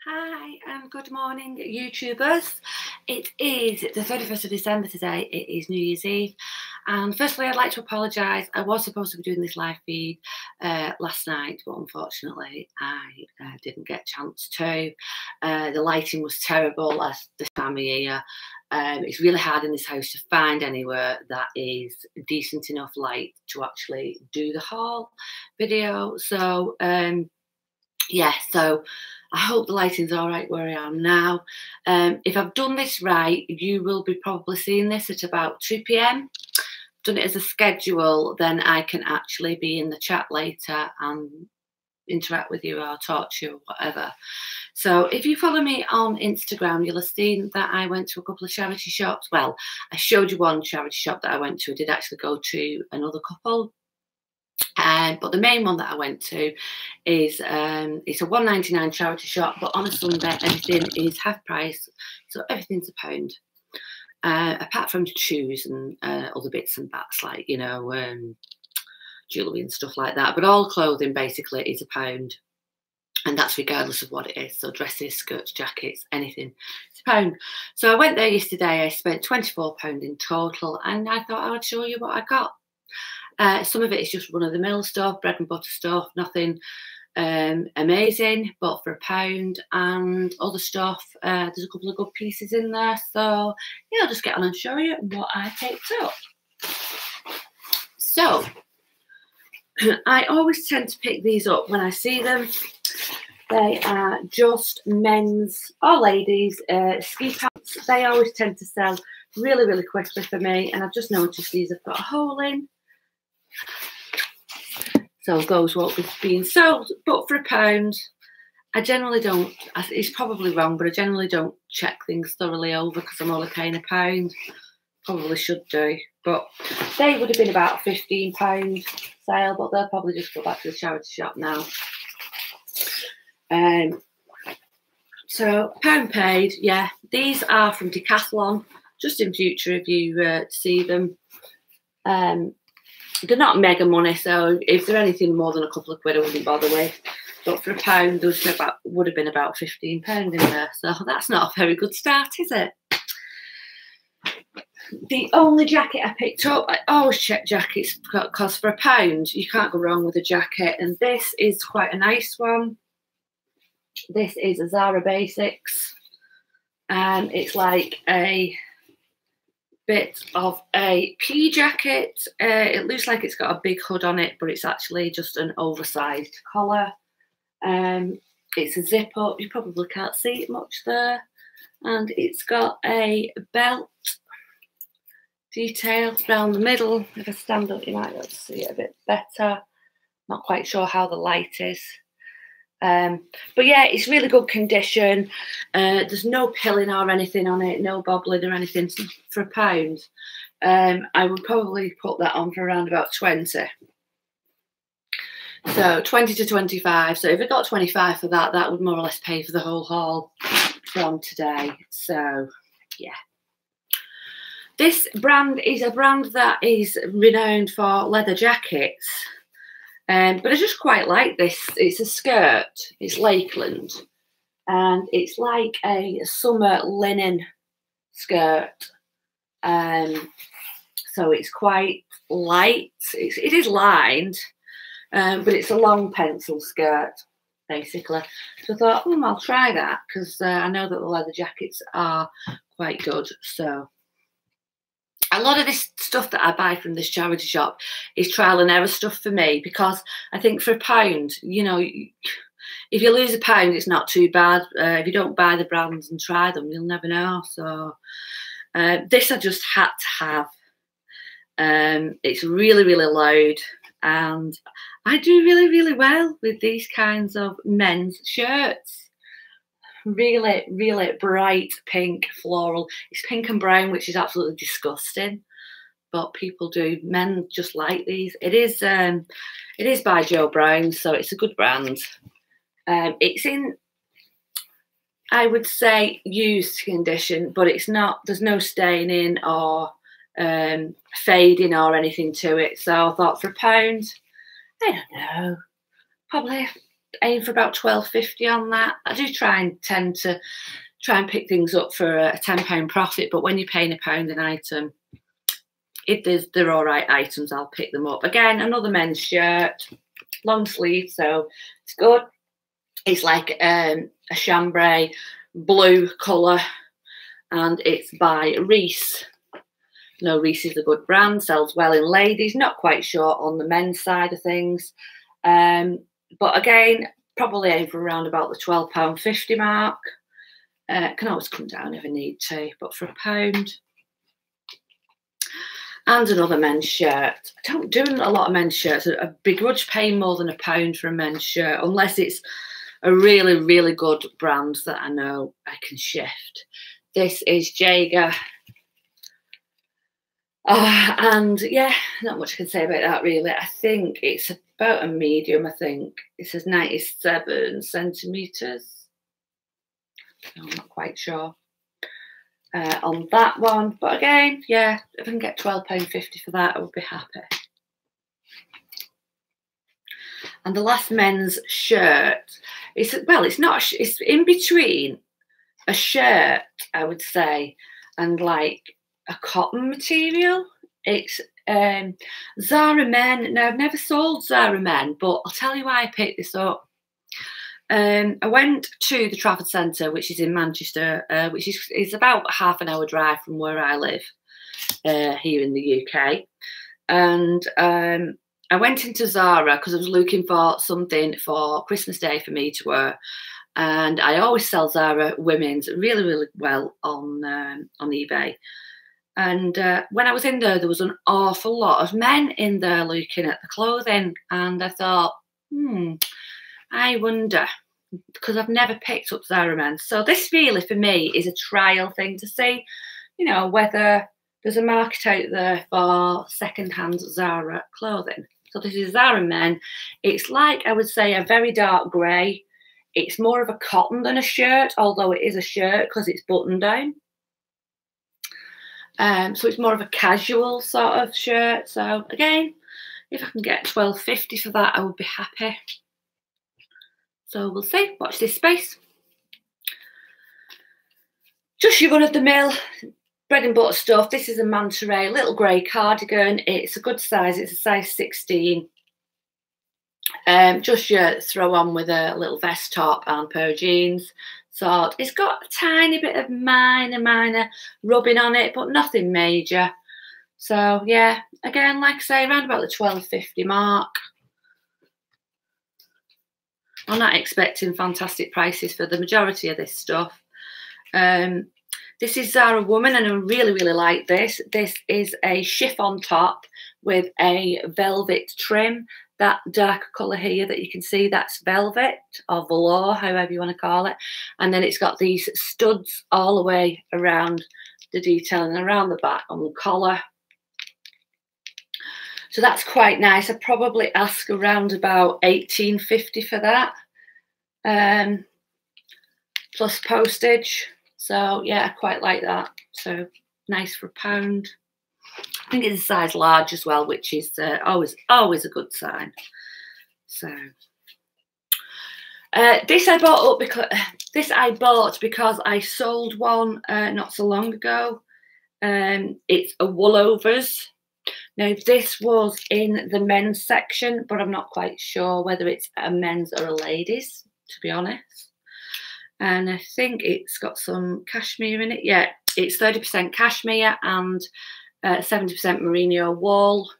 Hi and good morning, YouTubers. It is the 31st of December today. It is New Year's Eve. And firstly, I'd like to apologise. I was supposed to be doing this live feed last night, but unfortunately, I didn't get a chance to. The lighting was terrible at this time of year. It's really hard in this house to find anywhere that is decent enough light to actually do the haul video. So, so I hope the lighting's all right where I am now. If I've done this right, you will be probably seeing this at about 2 p.m. Done it as a schedule, then I can actually be in the chat later and interact with you or talk to you or whatever. So if you follow me on Instagram, you'll have seen that I went to a couple of charity shops. Well, I showed you one charity shop that I went to. I did actually go to another couple. But the main one that I went to is it's a £1.99 charity shop, but on a Sunday everything is half price, so everything's £1, apart from shoes and other bits and bats like jewellery and stuff like that. But all clothing basically is £1, and that's regardless of what it is. So dresses, skirts, jackets, anything, it's £1. So I went there yesterday. I spent £24 in total, and I thought I would show you what I got. Some of it is just run-of-the-mill stuff, bread and butter stuff, nothing amazing, but for £1. And other stuff, there's a couple of good pieces in there. So, yeah, I'll just get on and show you what I picked up. So, I always tend to pick these up when I see them. They are just men's or ladies' ski pants. They always tend to sell really, really quickly for me. And I've just noticed these have got a hole in. So those won't be being sold, but for £1, I generally don't, it's probably wrong, but I generally don't check things thoroughly over because I'm only paying £1. Probably should do, but they would have been about £15 sale, but they'll probably just go back to the charity shop now. So £1 paid, yeah. These are from Decathlon, just in future if you see them. They're not mega money, so if they're anything more than a couple of quid, I wouldn't bother with. But for £1, there would have been about £15 in there. So that's not a very good start, is it? The only jacket I picked up, I always check jackets because for £1, you can't go wrong with a jacket. And this is quite a nice one. This is a Zara Basics. And it's like a bit of a pea jacket. It looks like it's got a big hood on it, but it's actually just an oversized collar. It's a zip up. You probably can't see it much there. And it's got a belt detail down the middle. If I stand up, you might be able to see it a bit better. Not quite sure how the light is. But yeah, it's really good condition. There's no pilling or anything on it, no bobbling or anything. For £1, I would probably put that on for around about 20. So 20 to 25. So if I got 25 for that, that would more or less pay for the whole haul from today. So yeah. This brand is a brand that is renowned for leather jackets. But I just quite like this. It's a skirt. It's Lakeland. And it's like a summer linen skirt. So it's quite light. It is lined, but it's a long pencil skirt, basically. So I thought, I'll try that because I know that the leather jackets are quite good. So a lot of this stuff that I buy from this charity shop is trial and error stuff for me because I think for £1, if you lose £1, it's not too bad. If you don't buy the brands and try them, you'll never know. So this I just had to have. It's really, really loud, and I do really, really well with these kinds of men's shirts. Really, really bright pink floral. It's pink and brown, which is absolutely disgusting, but people do. Men just like these. It is by Joe Brown, so it's a good brand. It's in, I would say, used condition, but it's not. There's no staining or fading or anything to it. So I thought for £1, I don't know, probably aim for about £12.50 on that. I do tend to pick things up for a £10 profit, but when you're paying £1 an item, if they're all right items, I'll pick them up. Again, another men's shirt, long sleeve, so it's good. It's like a chambray blue colour, and it's by Reiss. No, Reiss is a good brand, sells well in ladies, not quite sure on the men's side of things. But again, probably over around about the £12.50 mark. Can always come down if I need to, but for £1. And another men's shirt. I don't do a lot of men's shirts. I begrudge paying more than £1 for a men's shirt, unless it's a really, really good brand that I know I can shift. This is Jaeger. And yeah, not much I can say about that really. I think it's about a medium, I think. It says 97 centimetres. I'm not quite sure on that one. But again, yeah, if I can get £12.50 for that, I would be happy. And the last men's shirt, it's in between a shirt, I would say, and like a cotton material. It's Zara Men. Now, I've never sold Zara Men, but I'll tell you why I picked this up. I went to the Trafford Centre, which is in Manchester, which is about a half an hour drive from where I live here in the UK. And I went into Zara because I was looking for something for Christmas Day for me to wear. And I always sell Zara women's really, really well on eBay. And when I was in there was an awful lot of men in there looking at the clothing. And I thought, I wonder, because I've never picked up Zara Men. So this really, for me, is a trial thing to see, you know, whether there's a market out there for second-hand Zara clothing. So this is Zara Men. It's like, I would say, a very dark grey. It's more of a cotton than a shirt, although it is a shirt because it's button down. So it's more of a casual sort of shirt. So again, if I can get £12.50 for that, I would be happy. So we'll see. Watch this space. Just your run-of-the-mill bread and butter stuff. This is a Manta Ray little grey cardigan. It's a good size. It's a size 16. Just your throw on with a little vest top and pair of jeans. So it's got a tiny bit of minor rubbing on it, but nothing major. So yeah, again, like I say, around about the £12.50 mark. I'm not expecting fantastic prices for the majority of this stuff. This is Zara Woman, and I really, really like this. This is a chiffon top with a velvet trim. That darker colour here that you can see, that's velvet or velour, however you want to call it. And then it's got these studs all the way around the detailing around the back on the collar. So that's quite nice. I'd probably ask around about £18.50 for that, plus postage. So yeah, I quite like that. So nice for £1. I think it's a size large as well, which is always a good sign. So this I bought because I sold one not so long ago. It's a Woolovers. Now this was in the men's section, but I'm not quite sure whether it's a men's or a ladies, to be honest. And I think it's got some cashmere in it. Yeah, it's 30% cashmere and 70% merino wool.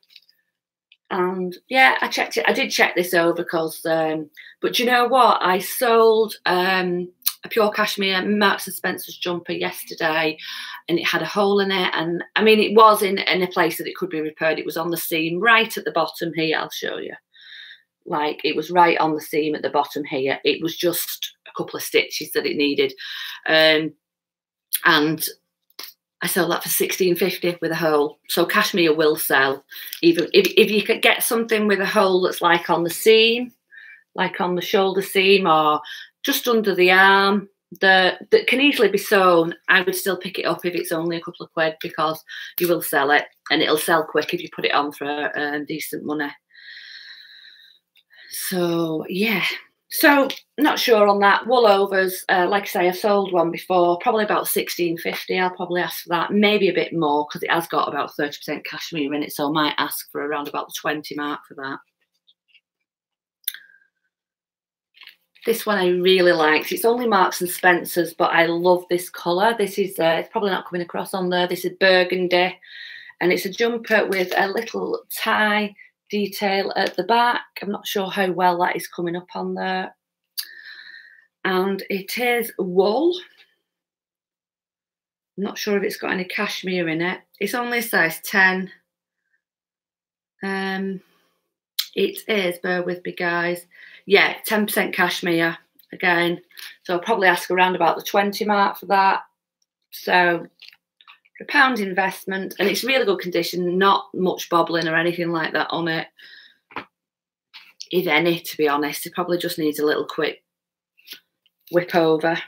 And yeah, I checked it. I did check this over because, but you know what? I sold a pure cashmere Marks and Spencer's jumper yesterday, and it had a hole in it. And I mean, it was in a place that it could be repaired. It was on the seam right at the bottom here. I'll show you. Like, it was right on the seam at the bottom here. It was just a couple of stitches that it needed. And I sold that for £16.50 with a hole. So cashmere will sell. Even if you could get something with a hole that's like on the seam, like on the shoulder seam or just under the arm, that can easily be sewn, I would still pick it up if it's only a couple of quid, because you will sell it, and it'll sell quick if you put it on for decent money. So yeah, So not sure on that. Wool overs, like I say, I've sold one before, probably about £16.50. I'll probably ask for that, maybe a bit more because it has got about 30% cashmere in it, so I might ask for around about the 20 mark for that. This one I really liked. It's only Marks and Spencer's, but I love this colour. This is, it's probably not coming across on there. This is burgundy, and it's a jumper with a little tie detail at the back. I'm not sure how well that is coming up on there. And it is wool. I'm not sure if it's got any cashmere in it. It's only a size 10. It is, bear with me guys, yeah, 10% cashmere again. So I'll probably ask around about the 20 mark for that. So for £1 investment, and it's really good condition, not much bobbling or anything like that on it. If any, to be honest, it probably just needs a little quick whip over.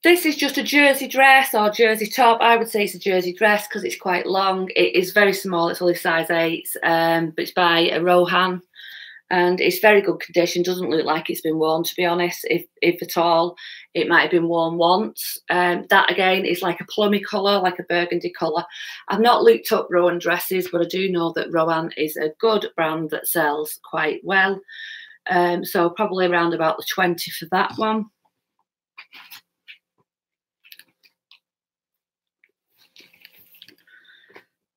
This is just a jersey dress or jersey top. I would say it's a jersey dress because it's quite long. It is very small. It's only size 8, but it's by Rohan, and it's very good condition. Doesn't look like it's been worn, to be honest. If at all, it might have been worn once. That again is like a plummy colour, like a burgundy colour. I've not looked up Rohan dresses, but I do know that Rohan is a good brand that sells quite well. So probably around about the 20 for that one.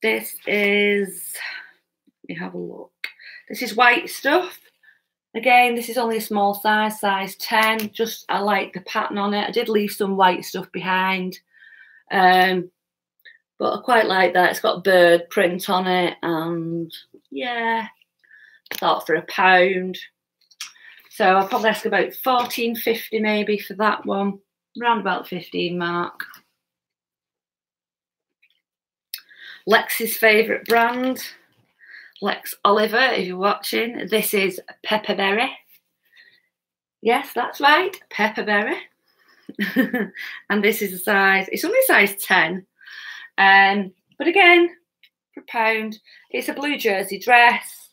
This is, let me have a look. This is white stuff. Again, this is only a small size, size 10. Just, I like the pattern on it. I did leave some white stuff behind. But I quite like that. It's got bird print on it. And yeah, I thought for £1. So I'll probably ask about £14.50 maybe for that one. Around about the 15 mark. Lex's favourite brand, Lex Oliver, if you're watching. This is Pepperberry. Yes, that's right, Pepperberry. And this is a size, it's only size 10. But again, for £1, it's a blue jersey dress.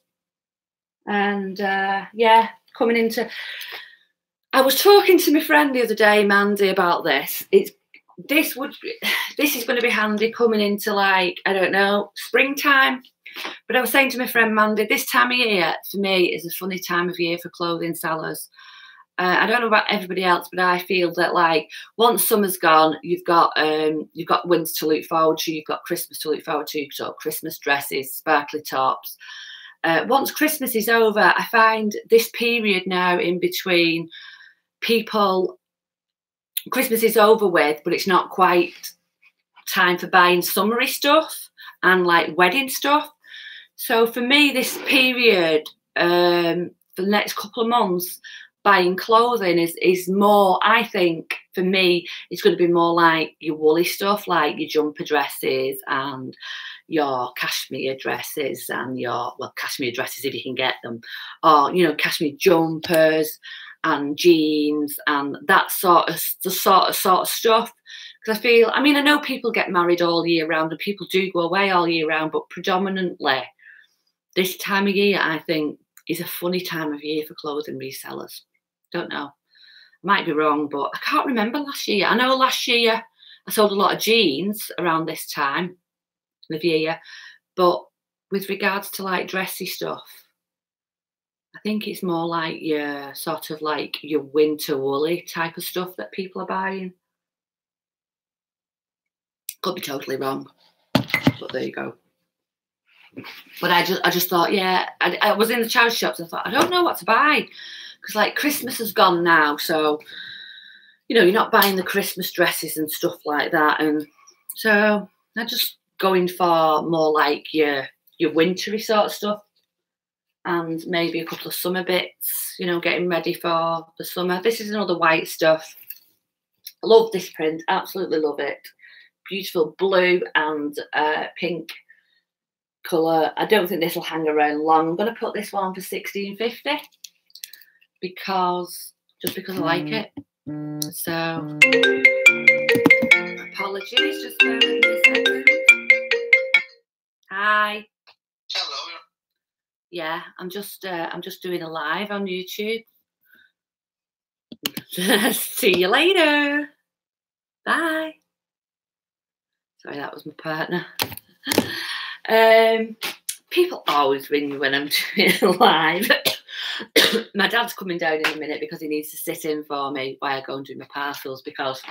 And yeah, coming into, I was talking to my friend the other day, Mandy, about this. This is going to be handy coming into, like, I don't know, springtime. But I was saying to my friend Mandy, this time of year for me is a funny time of year for clothing sellers. I don't know about everybody else, but I feel that, like, once summer's gone, you've got winter to look forward to, you've got Christmas to look forward to, so Christmas dresses, sparkly tops. Once Christmas is over, I find this period now in between people. Christmas is over with, but it's not quite time for buying summery stuff and like wedding stuff. So for me, this period, for the next couple of months, buying clothing is more, I think, for me, it's going to be more like your woolly stuff, like your jumper dresses and your cashmere dresses and your, well, cashmere dresses if you can get them, or, you know, cashmere jumpers and jeans and that sort of stuff. Because I feel, I mean, I know people get married all year round and people do go away all year round, but predominantly this time of year, I think, is a funny time of year for clothing resellers. Don't know. I might be wrong, but I can't remember last year. I know last year I sold a lot of jeans around this time of year, but with regards to like dressy stuff, I think it's more like your sort of like your winter woolly type of stuff that people are buying. Could be totally wrong, but there you go. But I just thought, yeah, I was in the charity shops and I thought, I don't know what to buy. Because like Christmas has gone now, so, you know, you're not buying the Christmas dresses and stuff like that. And so I'm just going for more like your wintry sort of stuff. And maybe a couple of summer bits, you know, getting ready for the summer. This is another white stuff. I love this print, absolutely love it. Beautiful blue and pink colour. I don't think this will hang around long. I'm going to put this one for £16.50 because I like it. So apologies, just bear with me a second. Hi. Hello. yeah, I'm just doing a live on YouTube. See you later. Bye. Sorry, that was my partner. People always ring me when I'm doing live. My dad's coming down in a minute because he needs to sit in for me while I go and do my parcels, because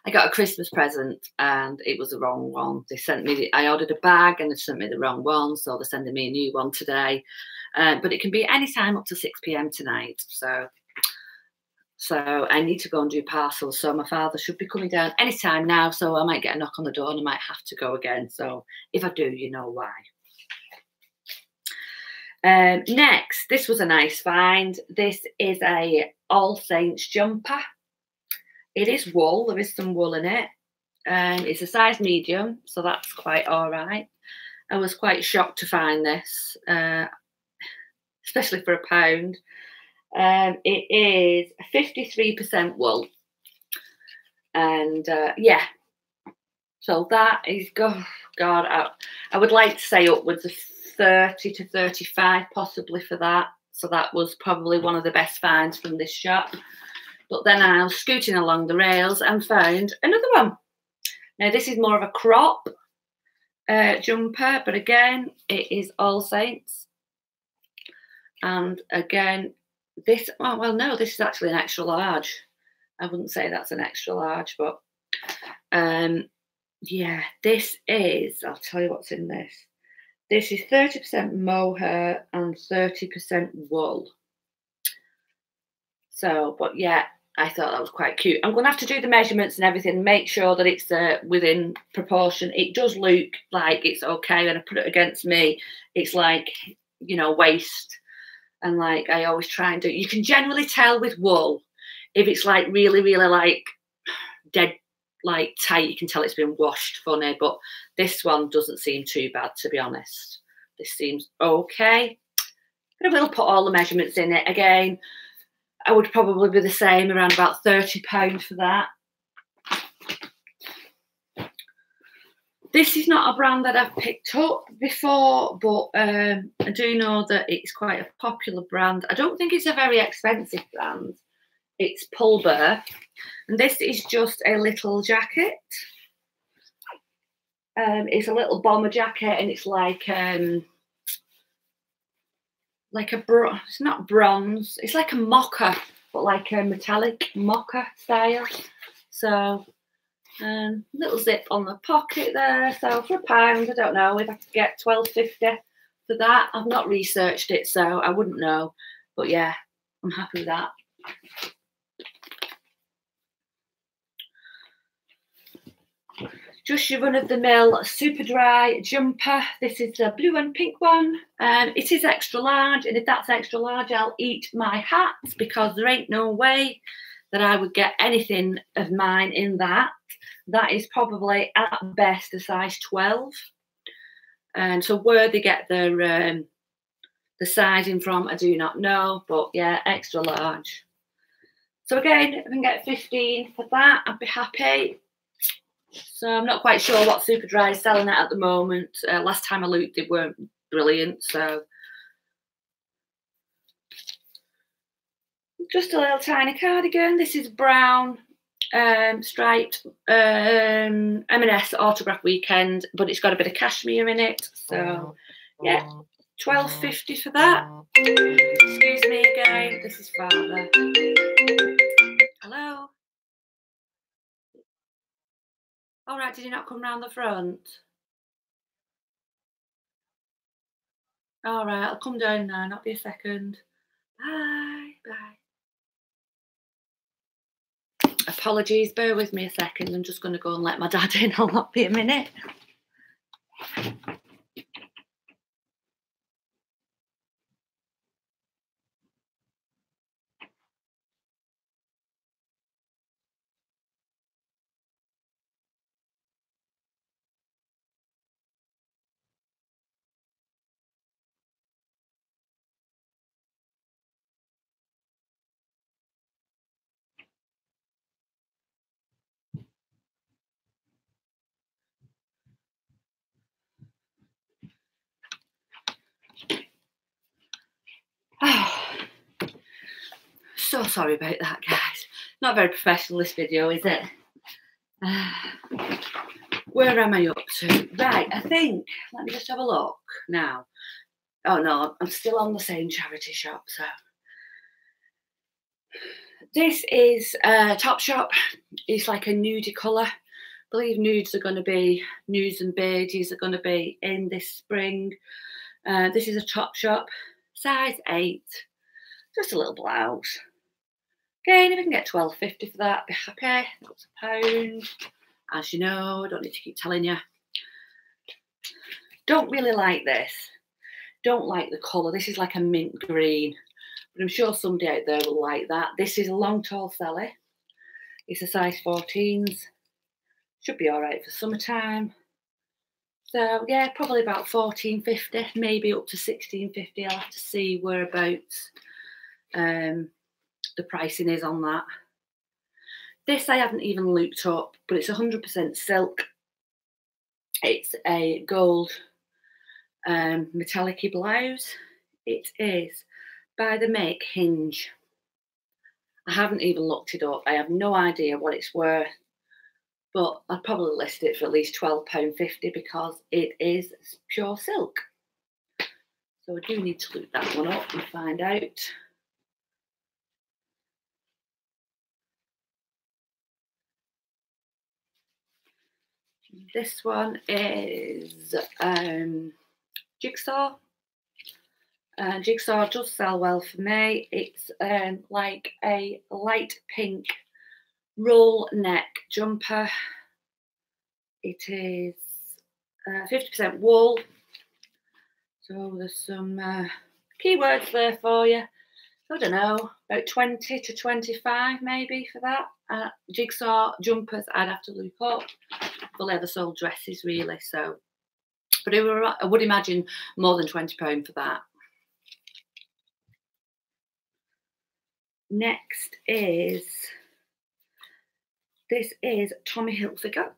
I got a Christmas present and it was the wrong one. They sent me, I ordered a bag and they sent me the wrong one, so they're sending me a new one today. But it can be any time up to 6 p.m. tonight. So I need to go and do parcels. So my father should be coming down anytime now. So I might get a knock on the door and I might have to go again. So if I do, you know why. Next, this was a nice find. This is a All Saints jumper. It is wool. There is some wool in it. It's a size medium, so that's quite all right. I was quite shocked to find this, especially for £1. It is 53% wool. And yeah, so that is, God, I would like to say upwards of 30 to 35 possibly for that. So that was probably one of the best finds from this shop. But then I was scooting along the rails and found another one. Now this is more of a crop jumper, but again, it is All Saints. And again, this, oh, well, no, this is actually an extra large. I wouldn't say that's an extra large, but yeah, this is, I'll tell you what's in this. This is 30% mohair and 30% wool. So, but yeah, I thought that was quite cute. I'm going to have to do the measurements and everything, make sure that it's within proportion. It does look like it's okay. When I put it against me, it's like, you know, waist. And like I always try and do, you can generally tell with wool if it's like really, really like dead, like tight, you can tell it's been washed funny. But this one doesn't seem too bad, to be honest. This seems okay. But I will put all the measurements in it again. I would probably be the same, around about £30 for that. This is not a brand that I've picked up before, but I do know that it's quite a popular brand. I don't think it's a very expensive brand. It's Pulver, and this is just a little jacket. It's a little bomber jacket, and it's like a it's not bronze. It's like a mocha, but like a metallic mocha style. So. Little zip on the pocket there. So for £1, I don't know if I could get £12.50 for that. I've not researched it, so I wouldn't know. But yeah, I'm happy with that. Just your run-of-the-mill super dry jumper. This is the blue and pink one. It is extra large, and if that's extra large, I'll eat my hat, because there ain't no way that I would get anything of mine in that. That is probably at best a size 12. And so where they get the sizing from, I do not know. But yeah, extra large. So again, if I can get 15 for that, I'd be happy. So I'm not quite sure what Superdry is selling at the moment. Last time I looked, they weren't brilliant. So just a little tiny cardigan. This is brown. Striped M&S Autograph Weekend, but it's got a bit of cashmere in it. So yeah, £12.50 for that. Excuse me again, this is Father. Hello. All right, did you not come round the front? All right, I'll come down now, not be a second. Bye, bye. Apologies, bear with me a second. I'm just going to go and let my dad in. I'll not be a minute. so sorry about that, guys. Not very professional, this video, is it? Where am I up to? Right, I think, let me just have a look now. Oh no, I'm still on the same charity shop, so. This is Topshop. It's like a nudie colour. I believe nudes and beiges are going to be in this spring. This is a Topshop, size 8. Just a little blouse. Again, if I can get £12.50 for that, I'd be happy. That's £1. As you know, I don't need to keep telling you. Don't really like this. Don't like the colour. This is like a mint green. But I'm sure somebody out there will like that. This is a long, tall Sally. It's a size 14s. Should be all right for summertime. So, yeah, probably about £14.50, maybe up to £16.50. I'll have to see whereabouts the pricing is on that. This I haven't even looked up, but it's 100% silk. It's a gold metallic-y blouse. It is by the make Hinge. I haven't even looked it up. I have no idea what it's worth, but I'd probably list it for at least £12.50 because it is pure silk. So I do need to look that one up and find out. This one is Jigsaw. Jigsaw does sell well for me. It's like a light pink roll neck jumper. It is 50% wool. So there's some keywords there for you. I don't know, about 20 to 25 maybe for that. Jigsaw jumpers I'd have to look up. The leather sole dresses really, so. But I would imagine more than £20 for that. Next is, this is Tommy Hilfiger.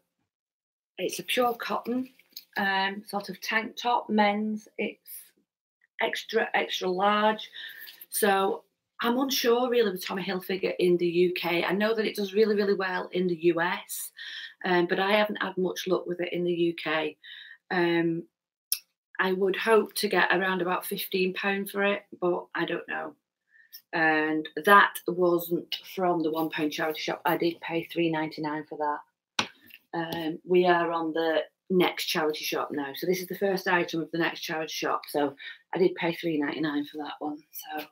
It's a pure cotton sort of tank top, men's. It's extra large. So I'm unsure really with Tommy Hilfiger in the UK. I know that it does really, really well in the US, but I haven't had much luck with it in the UK. I would hope to get around about £15 for it, but I don't know. And that wasn't from the £1 charity shop. I did pay £3.99 for that. We are on the next charity shop now. So this is the first item of the next charity shop. So I did pay £3.99 for that one. So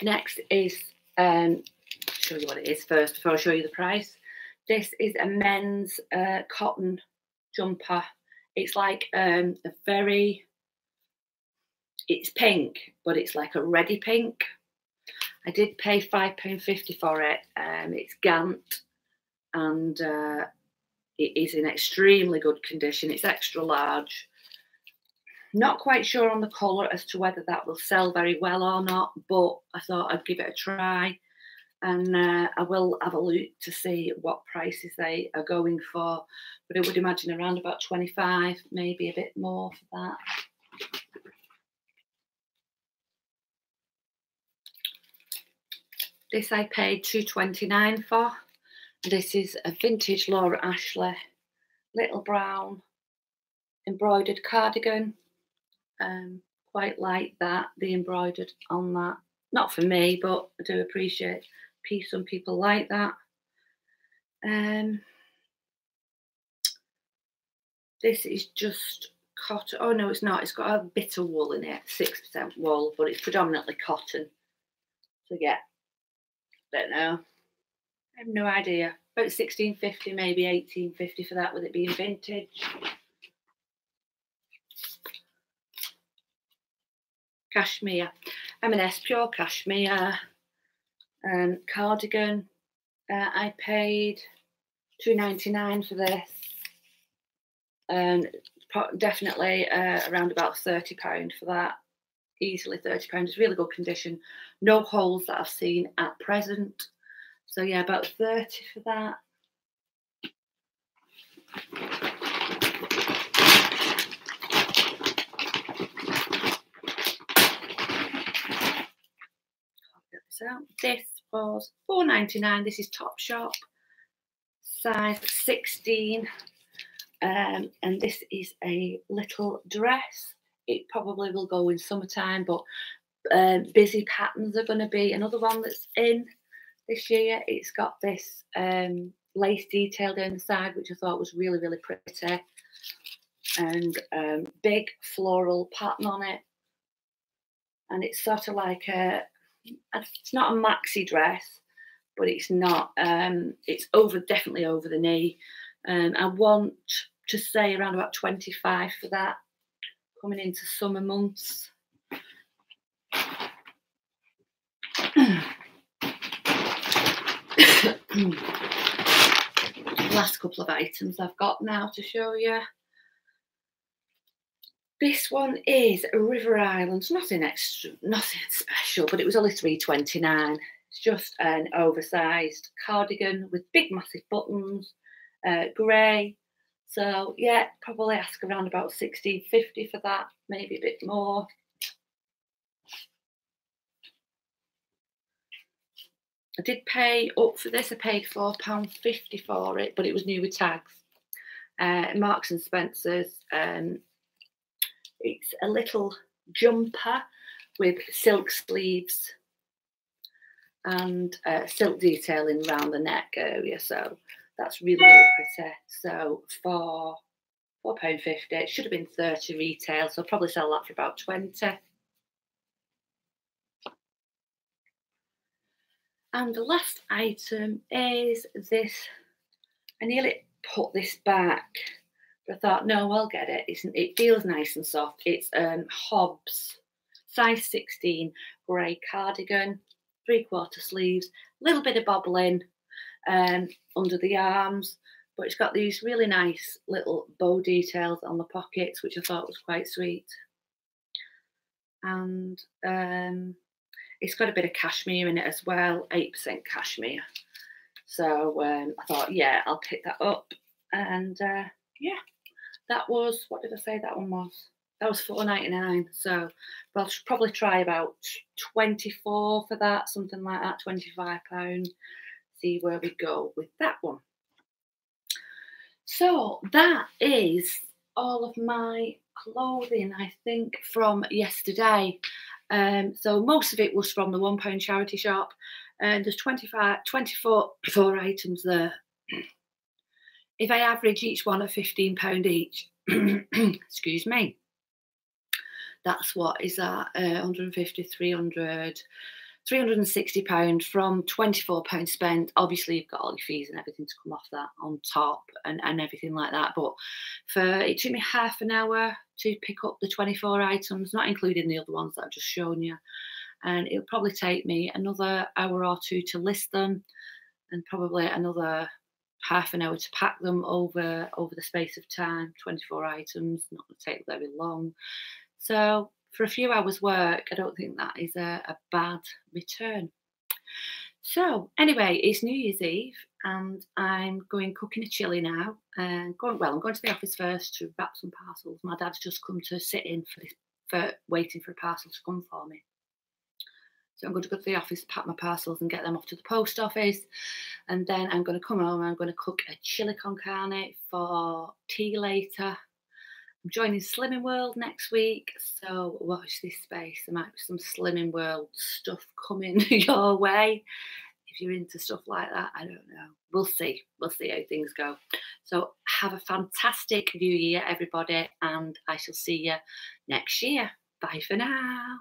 next is, show you what it is first before I show you the price. This is a men's cotton jumper. It's like it's pink, but it's like a reddy pink. I did pay £5.50 for it. It's Gant, and it is in extremely good condition. It's extra large. Not quite sure on the colour as to whether that will sell very well or not, but I thought I'd give it a try. And I will have a look to see what prices they are going for. But I would imagine around about 25, maybe a bit more for that. This I paid £2.29 for. This is a vintage Laura Ashley little brown embroidered cardigan. Quite like that, the embroidered on that. Not for me, but I do appreciate some people like that. This is just cotton. Oh no, it's not. It's got a bit of wool in it, 6% wool, but it's predominantly cotton. So yeah, don't know. I have no idea. About £16.50, maybe £18.50 for that, with it being vintage. Cashmere, M&S pure cashmere cardigan. I paid £2.99 for this, and definitely around about £30 for that. Easily £30. It's really good condition. No holes that I've seen at present. So yeah, about 30 for that. now. This was £4.99. This is Topshop, size 16. And this is a little dress. It probably will go in summertime, but busy patterns are going to be another one that's in this year. It's got this lace detail down the side, which I thought was really, really pretty. And big floral pattern on it. And it's sort of like it's not a maxi dress, but it's not, it's definitely over the knee. I want to say around about 25 for that, coming into summer months. Last couple of items I've got now to show you. This one is River Islands, nothing extra, nothing special, but it was only £3.29. It's just an oversized cardigan with big massive buttons, grey. So yeah, probably ask around about £16.50 for that, maybe a bit more. I did pay up for this. I paid £4.50 for it, but it was new with tags. Marks and Spencer's. It's a little jumper with silk sleeves and silk detailing around the neck area. So that's really, really pretty. So for £4.50, it should have been 30 retail. So I'll probably sell that for about 20. And the last item is this. I nearly put this back, but I thought, no, I'll get it. It feels nice and soft. It's Hobbs, size 16, grey cardigan, 3/4 sleeves, a little bit of bobbling under the arms, but it's got these really nice little bow details on the pockets, which I thought was quite sweet. And it's got a bit of cashmere in it as well, 8% cashmere. So I thought, yeah, I'll pick that up. And yeah, that was, what did I say that one was? That was £4.99. So I'll probably try about 24 for that, something like that, £25. See where we go with that one. So that is all of my clothing, I think, from yesterday. So most of it was from the £1 charity shop, and there's 24 items there. If I average each one at £15 each, excuse me, that's what is that, 150, 300, £360 from £24 spent. Obviously, you've got all your fees and everything to come off that on top and everything like that. But it took me half an hour to pick up the 24 items, not including the other ones that I've just shown you. And it'll probably take me another hour or two to list them, and probably another half an hour to pack them over the space of time. 24 items, not going to take very long. So for a few hours work, I don't think that is a bad return. So anyway, it's New Year's Eve and I'm going cooking a chilli now. I'm going to the office first to wrap some parcels. My dad's just come to sit in for waiting for a parcel to come for me. So I'm going to go to the office, pack my parcels and get them off to the post office. And then I'm going to come home and I'm going to cook a chili con carne for tea later. I'm joining Slimming World next week, so watch this space. There might be some Slimming World stuff coming your way. If you're into stuff like that, I don't know. We'll see. We'll see how things go. So have a fantastic New Year, everybody, and I shall see you next year. Bye for now.